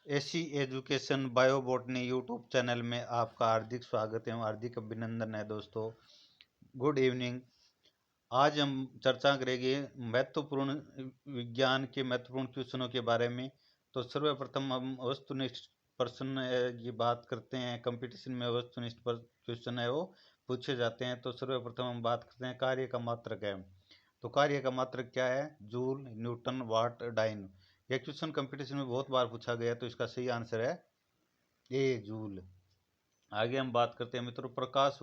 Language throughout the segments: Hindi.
एसी एजुकेशन बायोबॉटनी यूट्यूब चैनल में आपका हार्दिक स्वागत एवं हार्दिक अभिनंदन है दोस्तों। Good evening. आज हम चर्चा करेंगे महत्वपूर्ण विज्ञान के महत्वपूर्ण क्वेश्चनों के बारे में। तो सर्वप्रथम हम वस्तुनिष्ठ प्रश्न की बात करते हैं। कंपटीशन में वस्तुनिष्ठ क्वेश्चन है वो पूछे जाते हैं। तो सर्वप्रथम हम बात करते हैं कार्य का मात्रक है। तो कार्य का मात्रक क्या है? जूल, न्यूटन, वाट, डाइन। यह क्वेश्चन कंपटीशन में बहुत बार पूछा गया, तो इसका सही आंसर है ए, जूल। आगे हम बात करते हैं मित्रों, प्रकाश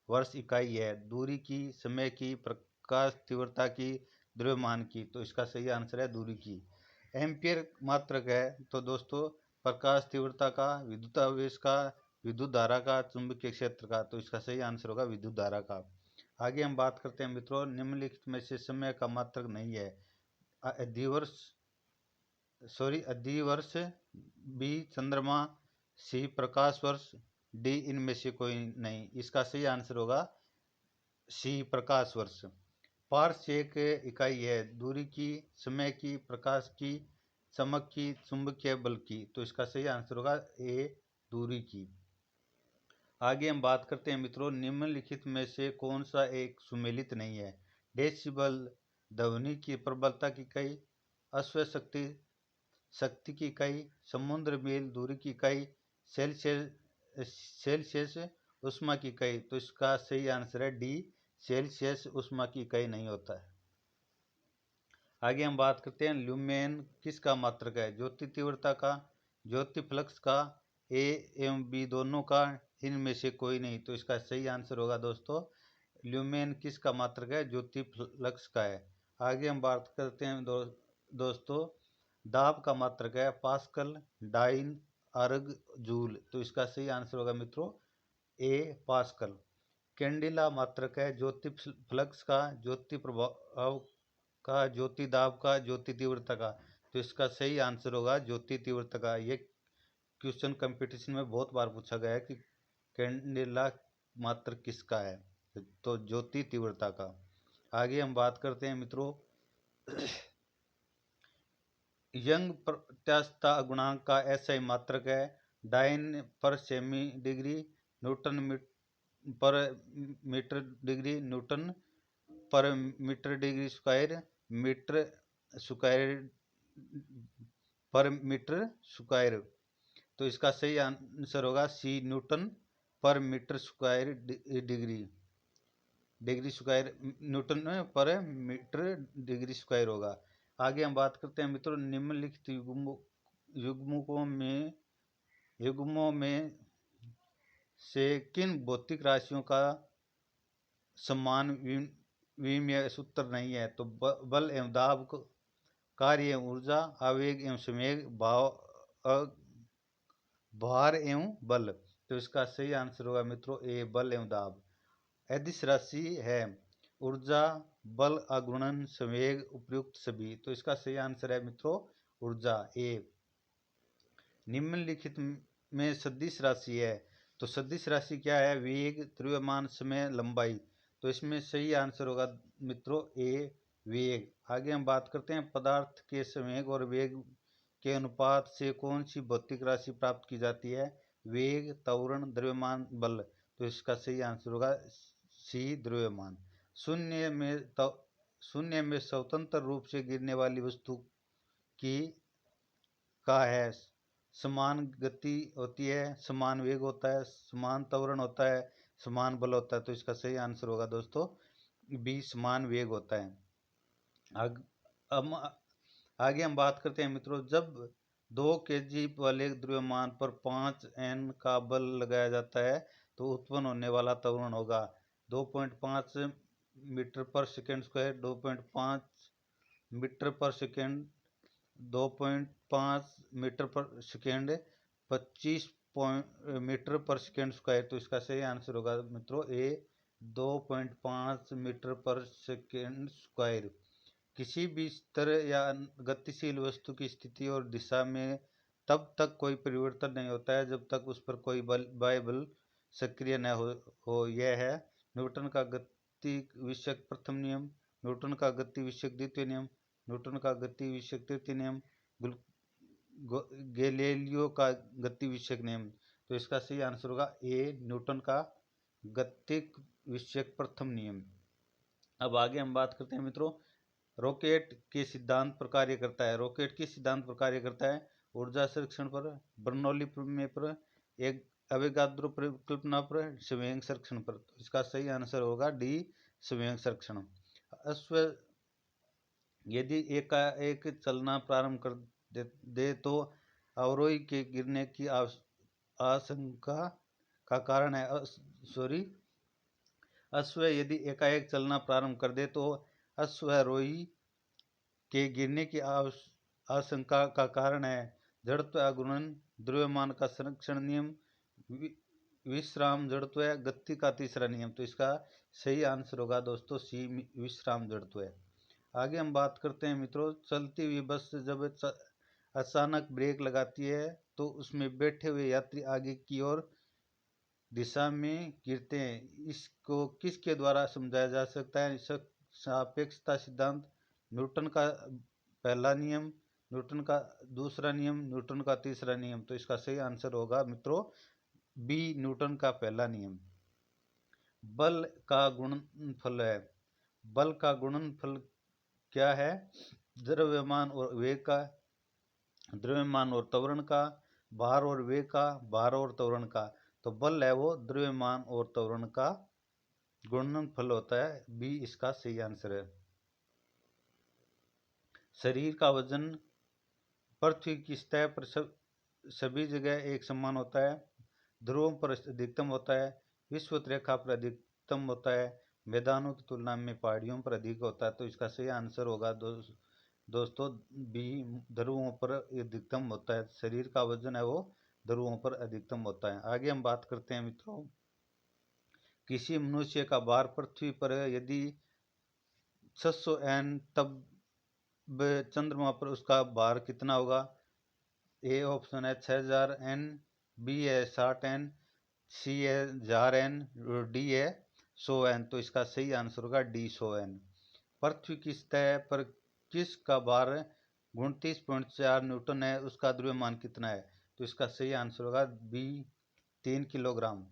वर्ष इकाई है। दूरी की, समय की, प्रकाश तीव्रता की, द्रव्यमान की। तो इसका सही आंसर है दूरी की। एम्पियर मात्रक है तो दोस्तों प्रकाश तीव्रता का, विद्युतावेश का, विद्युत धारा का, चुंबकीय क्षेत्र का। तो इसका सही आंसर होगा विद्युत धारा का। आगे हम बात करते हैं मित्रों, निम्नलिखित में से समय का मात्रक नहीं है। अधिवर्ष, बी चंद्रमा, सी प्रकाश वर्ष, डी इनमें से कोई नहीं। इसका सही आंसर होगा सी प्रकाश वर्ष। पार्स एक इकाई है दूरी की, समय की, प्रकाश की, चमक की, चुंबकीय बल की। तो इसका सही आंसर होगा ए, दूरी की। आगे हम बात करते हैं मित्रों, निम्नलिखित में से कौन सा एक सुमेलित नहीं है? डेसिबल ध्वनि की प्रबलता की इकाई, अश्व शक्ति की इकाई, समुद्र मील दूरी की इकाई, सेल्सियस उष्मा की इकाई। तो इसका सही आंसर है डी, सेल्सियस उष्मा की इकाई नहीं होता है। आगे हम बात करते हैं, ल्यूमेन किसका मात्रक है? ज्योति तीव्रता का, ज्योति फ्लक्स का, ए एवं बी दोनों का, इनमें से कोई नहीं। तो इसका सही आंसर होगा दोस्तों ल्यूमेन किसका मात्रक है? ज्योति फ्लक्स का है। आगे हम बात करते हैं दोस्तों, दाब का मात्रक है पास्कल, डाइन, अर्ग, जूल। तो इसका सही आंसर होगा मित्रों ए, पास्कल। कैंडिला मात्रक है ज्योति फ्लक्स का, ज्योति प्रभाव का, ज्योति दाब का, ज्योति तीव्रता का। तो इसका सही आंसर होगा ज्योति तीव्रता का। ये क्वेश्चन कंपटीशन में बहुत बार पूछा गया है कि कैंडिला मात्रक किसका है, तो ज्योति तीव्रता का। आगे हम बात करते हैं मित्रों, यंग प्रत्यास्थता गुणांक का एसआई मात्रक है डाइन पर सेमी डिग्री, न्यूटन पर मीटर डिग्री, न्यूटन पर metre degree square, metre square पर मीटर स्क्वायर। तो इसका सही आंसर होगा सी, न्यूटन पर metre square degree square, newton पर मीटर डिग्री स्क्वायर होगा। आगे हम बात करते हैं मित्रों, निम्नलिखित युग्मों में से किन भौतिक राशियों का समान विमीय सूत्र नहीं है? तो बल एवं दाब, कार्य एवं ऊर्जा, आवेग एवं संवेग, भार एवं बल। तो इसका सही आंसर होगा मित्रों ए, बल एवं दाब। अदिश राशि है ऊर्जा, बल, आघूर्णन, संवेग, उपयुक्त सभी। तो इसका सही आंसर है मित्रों ऊर्जा, ए। निम्नलिखित में सदिश राशि है तो सदिश राशि क्या है? वेग, द्रव्यमान, समय, लंबाई। तो इसमें सही आंसर होगा मित्रों ए, वेग। आगे हम बात करते हैं, पदार्थ के संवेग और वेग के अनुपात से कौन सी भौतिक राशि प्राप्त की जाती है? वेग, त्वरण, द्रव्यमान, बल। तो इसका सही आंसर होगा सी, द्रव्यमान। शून्य में स्वतंत्र रूप से गिरने वाली वस्तु की का है समान गति होती है, समान वेग होता है, समान त्वरण होता है, समान बल होता है। तो इसका सही आंसर होगा दोस्तों बी, समान वेग होता है। आगे हम बात करते हैं मित्रों, जब 2 kg वाले द्रव्यमान पर 5 N का बल लगाया जाता है तो उत्पन्न होने वाला त्वरण होगा 2.5 मीटर पर सेकेंड स्क्वायर, 2.5 मीटर पर सेकेंड, 2.5 मीटर पर सेकेंड, 25 मीटर पर सेकेंड स्क्वायर। तो इसका सही आंसर होगा मित्रों ए, 2.5 मीटर पर सेकेंड स्क्वायर। किसी भी स्तर या गतिशील वस्तु की स्थिति और दिशा में तब तक कोई परिवर्तन नहीं होता है जब तक उस पर कोई बाह्य बल सक्रिय न हो। यह है न्यूटन का गति विषयक प्रथम नियम, न्यूटन का गति विषयक द्वितीय नियम, न्यूटन का गति विषयक तृतीय नियम, गैलीलियो का गति विषयक नियम। तो इसका सही आंसर होगा ए, न्यूटन का गतिक विषयक प्रथम नियम। अब आगे हम बात करते हैं मित्रों, रॉकेट के सिद्धांत पर कार्य करता है। रॉकेट किस सिद्धांत पर कार्य करता है? ऊर्जा संरक्षण पर, बर्नौली प्रमेय पर, एक अवोगाद्रो परिकल्पना पर, संवेग संरक्षण पर। तो इसका सही आंसर होगा डी, संवेग संरक्षण। अश्व यदि एकाएक चलना प्रारंभ कर दे तो अवरोही के गिरने की आशंका का कारण है। अश्व यदि एकाएक चलना प्रारंभ कर दे तो अश्वारोही के गिरने की आशंका का कारण है जड़त्व आघूर्ण, द्रव्यमान का संरक्षण नियम, विश्राम जड़त्व, गति का तीसरा नियम। तो इसका सही आंसर होगा दोस्तों सी, विश्राम जड़त्व। आगे हम बात करते हैं मित्रों, चलती हुई बस जब अचानक ब्रेक लगाती है तो उसमें बैठे हुए यात्री आगे की ओर दिशा में गिरते हैं। इसको किसके द्वारा समझाया जा सकता है? सापेक्षता सिद्धांत, न्यूटन का पहला नियम, न्यूटन का दूसरा नियम, न्यूटन का तीसरा नियम। तो इसका सही आंसर होगा मित्रों बी, न्यूटन का पहला नियम। बल का गुणनफल है। बल का गुणनफल क्या है? द्रव्यमान और वेग का, द्रव्यमान और त्वरण का, भार और वेग का, भार और त्वरण का। तो बल है वो द्रव्यमान और त्वरण का गुणनफल होता है। बी इसका सही आंसर है। शरीर का वजन पृथ्वी की सतह पर सभी जगह एक समान होता है। ध्रुवों पर अधिकतम होता है, विषुवत रेखा पर अधिकतम होता है, मैदानों की तुलना में पहाड़ियों पर अधिक होता है। तो इसका सही आंसर होगा दोस्तों बी, ध्रुवों पर अधिकतम होता है। शरीर का वजन है वो ध्रुवों पर अधिकतम होता है। आगे हम बात करते हैं मित्रों, किसी मनुष्य का भार पृथ्वी पर यदि 600 N, तब चंद्रमा पर उसका भार कितना होगा? ए ऑप्शन है 6000 N, बी है 60 N, सी है 1000 N, डी है 100 N। तो इसका सही आंसर होगा डी, 100 N। पृथ्वी की सतह पर किस का भार 29.4 न्यूटन है, उसका द्रव्यमान कितना है? तो इसका सही आंसर होगा बी, 3 किलोग्राम।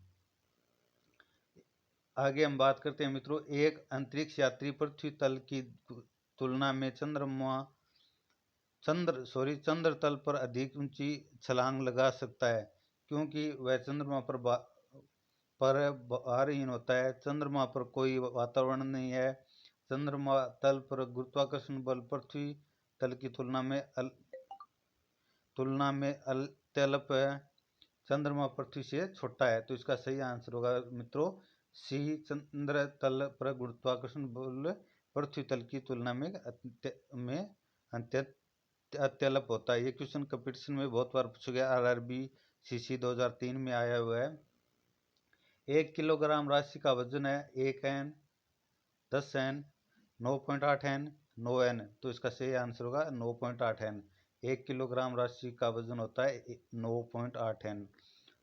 आगे हम बात करते हैं मित्रों, एक अंतरिक्ष यात्री पृथ्वी तल की तुलना में चंद्र तल पर अधिक ऊंची छलांग लगा सकता है क्योंकि वह चंद्रमा पर भारहीन होता है। चंद्रमा पर कोई वातावरण नहीं है। चंद्रमा तल पर गुरुत्वाकर्षण बल पृथ्वी तल की तुलना में अत्यल्प है। चंद्रमा पृथ्वी से छोटा है। तो इसका सही आंसर होगा मित्रों सी, चंद्र तल पर गुरुत्वाकर्षण बल पृथ्वी तल की तुलना में अत्यल्प होता है। ये क्वेश्चन कंपटीशन में बहुत बार पूछा गया, RRB CC 2003 में आया हुआ है। 1 किलोग्राम राशि का वजन है 1 N, 10 N, 9.8 N, 9 N। तो इसका सही आंसर होगा 9.8 N। 1 किलोग्राम राशि का वजन होता है 9.8 N।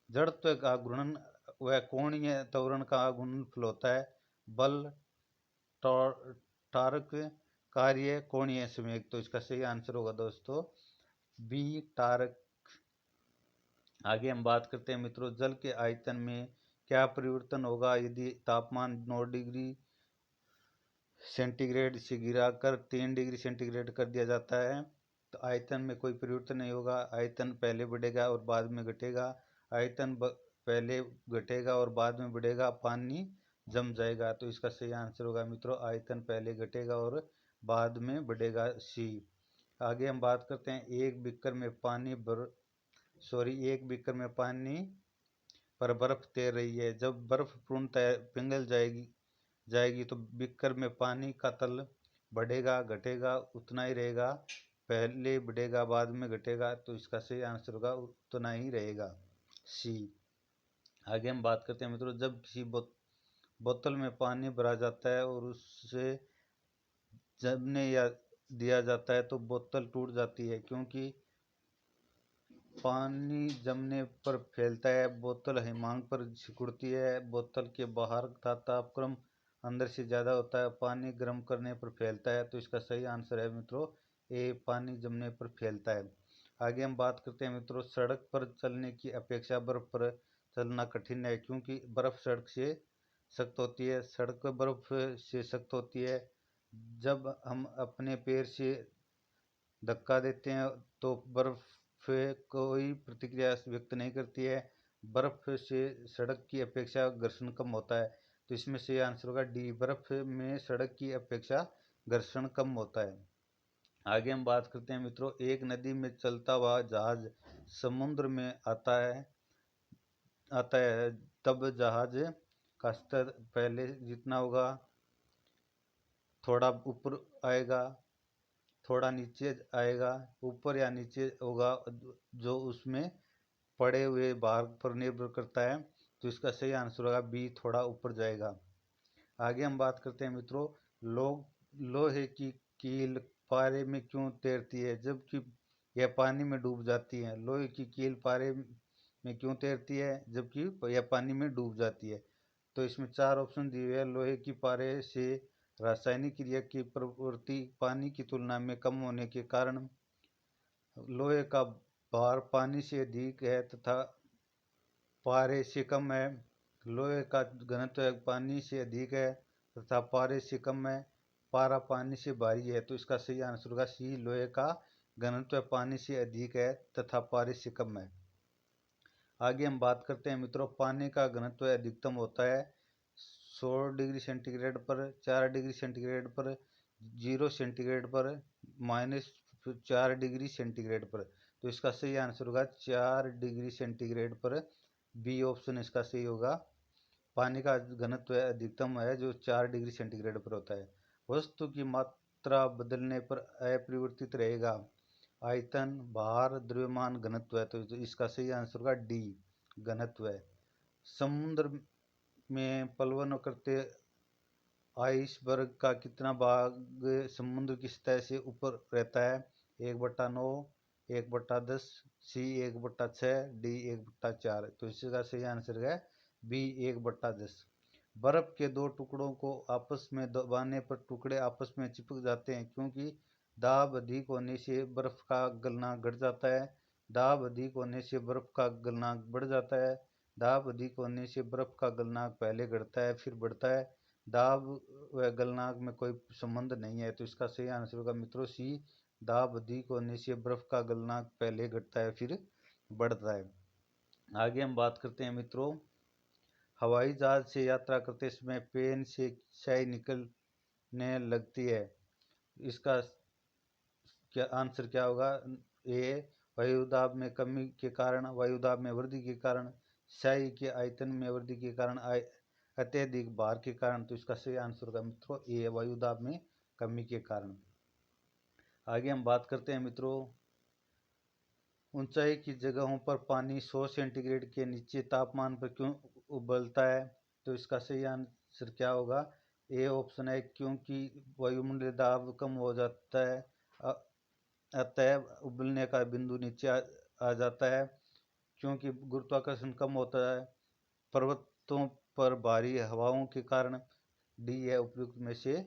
जड़त्व का गुणन वह कोणीय त्वरण का गुणनफल होता है। बल, टार्क, कार्य, कोणीय संवेग। तो इसका सही आंसर होगा दोस्तों बी, टार्क। आगे हम बात करते हैं मित्रों, जल के आयतन में क्या परिवर्तन होगा यदि तापमान 9 डिग्री सेंटीग्रेड से गिराकर 3 डिग्री सेंटीग्रेड कर दिया जाता है? तो आयतन में कोई परिवर्तन नहीं होगा। आयतन पहले बढ़ेगा और बाद में घटेगा। आयतन पहले घटेगा और बाद में बढ़ेगा, पानी जम जाएगा। तो इसका सही आंसर होगा मित्रों आयतन पहले घटेगा और बाद में बढ़ेगा, सी। आगे हम बात करते हैं, एक बीकर में पानी पर बर्फ तैर रही है। जब बर्फ पूर्णतः पिघल जाएगी तो बीकर में पानी का तल बढ़ेगा घटेगा उतना ही रहेगा, पहले बढ़ेगा बाद में घटेगा। तो इसका सही आंसर होगा उतना ही रहेगा, सी। आगे हम बात करते हैं मित्रों, जब किसी बोतल में पानी भरा जाता है और उससे जमने या दिया जाता है तो बोतल टूट जाती है क्योंकि पानी जमने पर फैलता है, बोतल हिमांक पर सिकुड़ती है, बोतल के बाहर का तापक्रम अंदर से ज़्यादा होता है, पानी गर्म करने पर फैलता है। तो इसका सही आंसर है मित्रों ए, पानी जमने पर फैलता है। आगे हम बात करते हैं मित्रों, सड़क पर चलने की अपेक्षा बर्फ पर चलना कठिन है, क्योंकि बर्फ सड़क से सख्त होती है। सड़क बर्फ से सख्त होती है। जब हम अपने पैर से धक्का देते हैं तो बर्फ कोई प्रतिक्रिया व्यक्त नहीं करती है। बर्फ से सड़क की अपेक्षा घर्षण कम होता है। तो इसमें से आंसर होगा डी, बर्फ में सड़क की अपेक्षा घर्षण कम होता है। आगे हम बात करते हैं मित्रों, एक नदी में चलता हुआ जहाज समुद्र में आता है, तब जहाज का स्तर पहले जितना होगा, थोड़ा ऊपर आएगा, थोड़ा नीचे आएगा, ऊपर या नीचे होगा, जो उसमें पड़े हुए भार पर निर्भर करता है। तो इसका सही आंसर होगा बी, थोड़ा ऊपर जाएगा। आगे हम बात करते हैं मित्रों, लोहे की कील पारे में क्यों तैरती है जबकि यह पानी में डूब जाती है? लोहे की कील पारे में क्यों तैरती है जबकि यह पानी में डूब जाती है? तो इसमें 4 ऑप्शन दिए हुए हैं। लोहे की पारे से रासायनिक क्रिया की प्रवृत्ति पानी की तुलना में कम होने के कारण, लोहे का भार पानी से अधिक है तथा पारे से कम है, लोहे का घनत्व पानी से अधिक है तथा पारे से कम है, पारा पानी से भारी है। तो इसका सही आंसर होगा सी, लोहे का घनत्व पानी से अधिक है तथा पारे से कम है। आगे हम बात करते हैं मित्रों, पानी का घनत्व अधिकतम होता है 100 डिग्री सेंटीग्रेड पर, 4 डिग्री सेंटीग्रेड पर, 0 सेंटीग्रेड पर, -4 डिग्री सेंटीग्रेड पर। तो इसका सही आंसर होगा 4 डिग्री सेंटीग्रेड पर, बी ऑप्शन इसका सही होगा। पानी का घनत्व अधिकतम है जो 4 डिग्री सेंटीग्रेड पर होता है। वस्तु की मात्रा बदलने पर अपरिवर्तित रहेगा, आयतन, भार, द्रव्यमान, घनत्व है। तो इसका सही आंसर होगा डी, घनत्व है। समुद्र में प्लवन करते आइसबर्ग का कितना भाग समुद्र की सतह से ऊपर रहता है? 1/9, 1/10, सी 1/6, डी 1/4। तो इसका सही आंसर है बी, 1/10। बर्फ के दो टुकड़ों को आपस में दबाने पर टुकड़े आपस में चिपक जाते हैं, क्योंकि दाब अधिक होने से बर्फ का गलना घट जाता है, दाब अधिक होने से बर्फ का गलनांक बढ़ जाता है, दाब अधिक होने से बर्फ का गलनांक पहले घटता है फिर बढ़ता है, दाब व गलनांक में कोई संबंध नहीं है। तो इसका सही आंसर होगा मित्रों सी, दाब अधिक होने से बर्फ का गलनांक पहले घटता है फिर बढ़ता है। आगे हम बात करते हैं मित्रों, हवाई जहाज से यात्रा करते समय पेन से स्याही निकलने लगती है, इसका क्या आंसर क्या होगा? ए, वायुदाब में कमी के कारण, वायुदाब में वृद्धि के कारण, स्याही के आयतन में वृद्धि के कारण, अत्यधिक भार के कारण। तो इसका सही आंसर होगा मित्रों ए, वायुदाब में कमी के कारण। आगे हम बात करते हैं मित्रों, ऊंचाई की जगहों पर पानी 100 सेंटीग्रेड के नीचे तापमान पर क्यों उबलता है? तो इसका सही आंसर क्या होगा? ए ऑप्शन है, क्योंकि वायुमंडलीय दाब कम हो जाता है, अतः उबलने का बिंदु नीचे आ जाता है, क्योंकि गुरुत्वाकर्षण कम होता है, पर्वतों पर भारी हवाओं के कारण। डी है उपयुक्त में से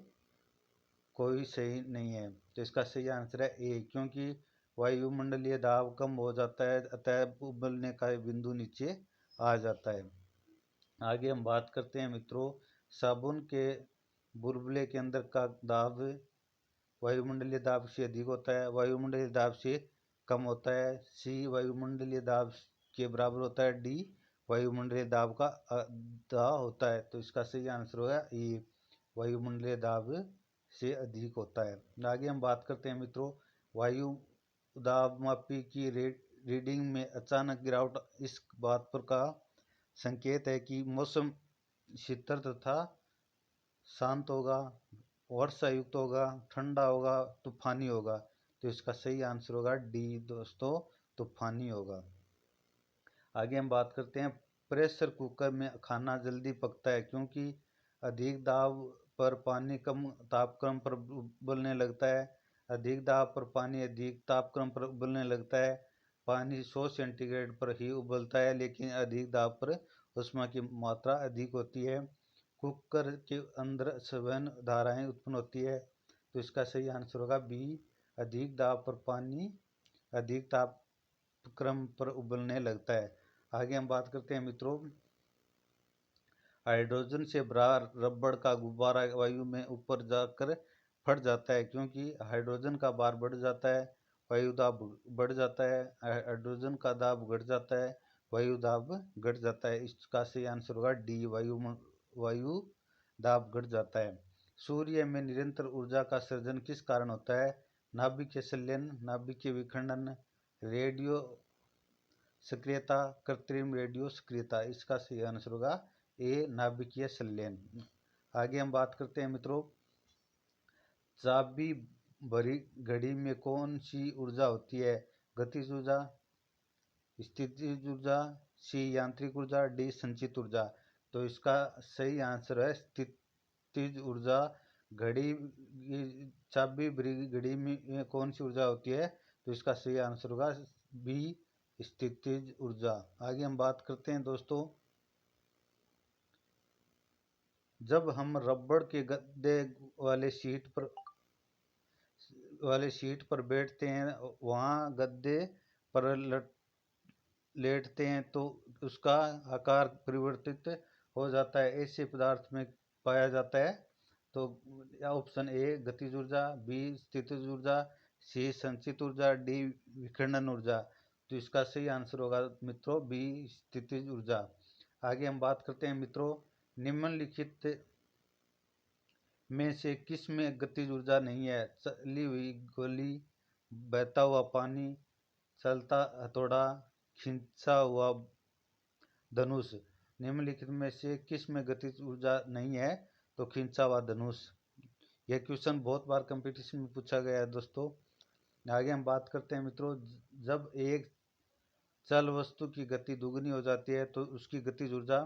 कोई सही नहीं है। तो इसका सही आंसर है ए, क्योंकि वायुमंडलीय दाब कम हो जाता है अतः उबलने का बिंदु नीचे आ जाता है। आगे हम बात करते हैं मित्रों, साबुन के बुलबुले के अंदर का दाब वायुमंडलीय दाब से अधिक होता है, वायुमंडलीय दाब से कम होता है, सी वायुमंडलीय दाब के बराबर होता है, डी वायुमंडलीय दाब का आधा होता है। तो इसका सही आंसर होगा ए, वायुमंडलीय दाब से अधिक होता है। आगे हम बात करते हैं मित्रों, वायु दाब मापी की रीडिंग में अचानक गिरावट इस बात पर का संकेत है कि मौसम शीतल तथा शांत होगा, वर्षा युक्त होगा, ठंडा होगा, तूफानी होगा। तो इसका सही आंसर होगा डी दोस्तों, तूफानी होगा। आगे हम बात करते हैं, प्रेशर कुकर में खाना जल्दी पकता है क्योंकि अधिक दाब पर पानी कम तापक्रम पर उबलने लगता है, अधिक दाब पर पानी अधिक तापक्रम पर उबलने लगता है, पानी 100 सेंटीग्रेड पर ही उबलता है लेकिन अधिक दाब पर ऊष्मा की मात्रा अधिक होती है, कुकर के अंदर संवहन धाराएं उत्पन्न होती है। तो इसका सही आंसर होगा बी, अधिक दाब पर पानी अधिक तापक्रम पर उबलने लगता है। आगे हम बात करते हैं मित्रों, हाइड्रोजन से भरा रबड़ का गुब्बारा वायु में ऊपर जाकर फट जाता है, क्योंकि हाइड्रोजन का भार बढ़ जाता है, वायु दाब बढ़ जाता है। हाइड्रोजन का दाब घट जाता है, वायु दाब घट जाता है। इसका सही आंसर होगा डी, वायु दाब घट जाता है। सूर्य में निरंतर ऊर्जा का सृजन किस कारण होता है? नाभिकीय संलयन, नाभिकीय विखंडन, रेडियो सक्रियता, कृत्रिम रेडियो सक्रियता। इसका सही आंसर होगा ए, नाभिकीय संलयन। आगे हम बात करते हैं मित्रों, चाबी भरी घड़ी में कौन सी ऊर्जा होती है? गतिज ऊर्जा, स्थितिज ऊर्जा, सी यांत्रिक ऊर्जा, डी संचित ऊर्जा। तो इसका सही आंसर है स्थितिज ऊर्जा। घड़ी, चाबी भरी घड़ी में कौन सी ऊर्जा होती है? तो इसका सही आंसर होगा बी, स्थितिज ऊर्जा। आगे हम बात करते हैं दोस्तों, जब हम रबड़ के गद्दे वाले सीट पर बैठते हैं, वहां गद्दे पर लेटते हैं तो उसका आकार परिवर्तित हो जाता है, ऐसे पदार्थ में पाया जाता है। तो ऑप्शन ए गतिज ऊर्जा, बी स्थितिज ऊर्जा, सी संचित ऊर्जा, डी विखंडन ऊर्जा। तो इसका सही आंसर होगा मित्रों बी, स्थितिज ऊर्जा। आगे हम बात करते हैं मित्रों, निम्नलिखित में से किस में गतिज ऊर्जा नहीं है? चली हुई गोली, बहता हुआ पानी, चलता हथौड़ा, खिंचा हुआ धनुष। निम्नलिखित में से किस में गतिज ऊर्जा नहीं है? तो खिंचा हुआ धनुष। यह क्वेश्चन बहुत बार कंपटीशन में पूछा गया है दोस्तों। आगे हम बात करते हैं मित्रों, जब एक चल वस्तु की गति दुगनी हो जाती है तो उसकी गतिज ऊर्जा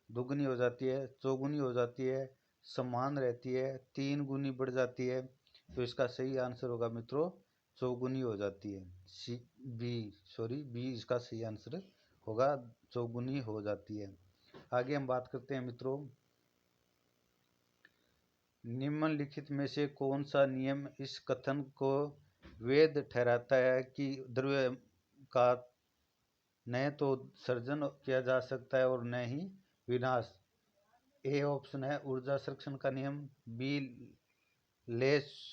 दुगनी हो जाती है, चौगुनी हो जाती है, समान रहती है, तीन गुनी बढ़ जाती है। तो इसका सही आंसर होगा मित्रों चौगुनी हो जाती है, बी इसका सही आंसर होगा, चौगुनी हो जाती है। आगे हम बात करते हैं मित्रों, निम्नलिखित में से कौन सा नियम इस कथन को वैध ठहराता है कि द्रव्य का न तो सर्जन किया जा सकता है और न ही विनाश? ए ऑप्शन है ऊर्जा संरक्षण का नियम, बी लेस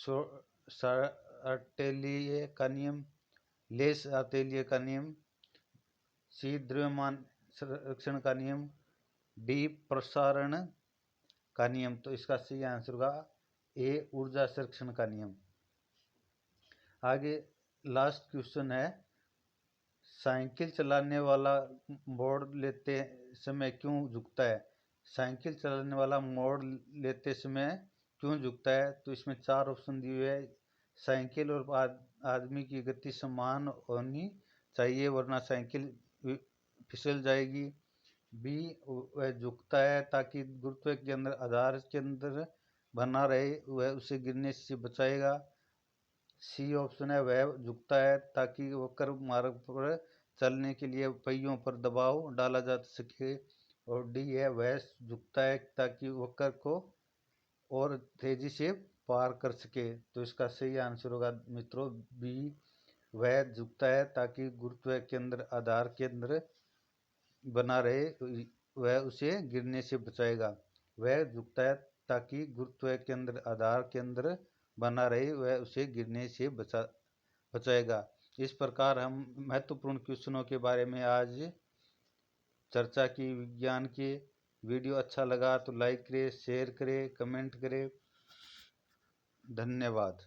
अटेलिये का नियम, सी द्रव्यमान संरक्षण का नियम, डी प्रसारण का नियम। तो इसका सही आंसर होगा ए, ऊर्जा संरक्षण का नियम। आगे लास्ट क्वेश्चन है, साइकिल चलाने वाला मोड़ लेते समय क्यों झुकता है? साइकिल चलाने वाला मोड़ लेते समय क्यों झुकता है? तो इसमें चार ऑप्शन दिए हुए हैं। साइकिल और आदमी की गति समान होनी चाहिए वरना साइकिल फिसल जाएगी। बी, वह झुकता है ताकि गुरुत्व के अंदर आधार के अंदर बना रहे, वह उसे गिरने से बचाएगा। सी ऑप्शन है वह झुकता है ताकि वक्र मार्ग पर चलने के लिए पहियों पर दबाव डाला जा सके। और डी है वह झुकता है ताकि वक्र को और तेजी से पार कर सके। तो इसका सही आंसर होगा मित्रों बी, वह झुकता है ताकि गुरुत्व के अंदर आधार के अंदर बना रहे, वह उसे गिरने से बचाएगा। वह झुकता है ताकि गुरुत्व के अंदर आधार के अंदर बना रहे, वह उसे गिरने से बचाएगा। इस प्रकार हम महत्वपूर्ण क्वेश्चनों के बारे में आज चर्चा की विज्ञान के। वीडियो अच्छा लगा तो लाइक करें, शेयर करें, कमेंट करें। धन्यवाद।